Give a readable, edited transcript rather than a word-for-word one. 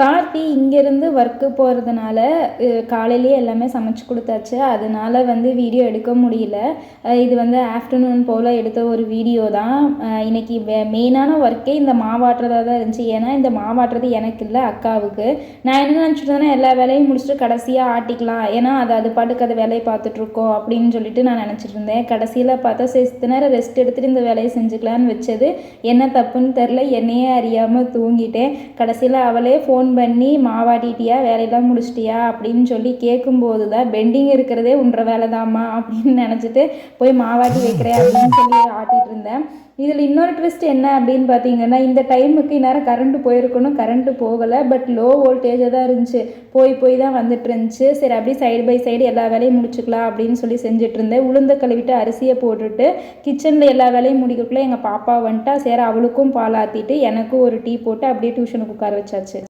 கார்த்தி இங்கேருந்து ஒர்க்கு போகிறதுனால காலையிலேயே எல்லாமே சமைச்சு கொடுத்தாச்சு. அதனால வீடியோ எடுக்க முடியல. இது ஆஃப்டர்நூன் போல் எடுத்த ஒரு வீடியோ தான். இன்றைக்கி மெயினான ஒர்க்கே இந்த மாவாட்டுறதாக தான் இருந்துச்சு. ஏன்னா இந்த மாவாட்டுறது எனக்கு இல்லை, அக்காவுக்கு. நான் என்ன நினச்சிட்டு எல்லா வேலையும் முடிச்சுட்டு கடைசியாக ஆட்டிக்கலாம், ஏன்னா அது பாட்டுக்கு அது வேலையை பார்த்துட்ருக்கோம் அப்படின்னு சொல்லிட்டு நான் நினச்சிட்டு இருந்தேன். கடைசியில் பார்த்தா சித்த நேரம் ரெஸ்ட் எடுத்துகிட்டு இந்த வேலையை செஞ்சுக்கலான்னு வச்சது என்ன தப்புன்னு தெரில, என்னையே அறியாமல் தூங்கிட்டேன். கடைசியில் அவளே ஃபோன் பண்ணி மாவாட்டிட்டியா, வேலையெல்லாம் முடிச்சிட்டியா அப்படின்னு சொல்லி கேட்கும்போது தான் பெண்டிங் இருக்கிறதே உன்ற வேலை தாம்மா அப்படின்னு நினச்சிட்டு போய் மாவாட்டி வைக்கிறேன் அப்படின்னு சொல்லி ஆட்டிகிட்டு இருந்தேன். இதில் இன்னொரு ட்விஸ்ட் என்ன அப்படின்னு பார்த்தீங்கன்னா, இந்த டைமுக்கு இந்நேரம் கரண்ட்டு போயிருக்கணும், கரண்ட்டு போகலை. பட் லோ வோல்டேஜாக தான் இருந்துச்சு, போய் தான் வந்துட்டு இருந்துச்சு. சரி அப்படியே சைடு பை சைடு எல்லா வேலையும் முடிச்சுக்கலாம் அப்படின்னு சொல்லி செஞ்சுட்டு இருந்தேன். உளுந்த கழுவிட்டு அரிசியை போட்டுட்டு கிச்சனில் எல்லா வேலையும் முடிக்கக்குள்ளே எங்கள் பாப்பா வந்துட்டா. சரி அவளுக்கும் பால் ஆற்றிட்டு எனக்கும் ஒரு டீ போட்டு அப்படியே டியூஷனுக்கு உட்கார வச்சாச்சு.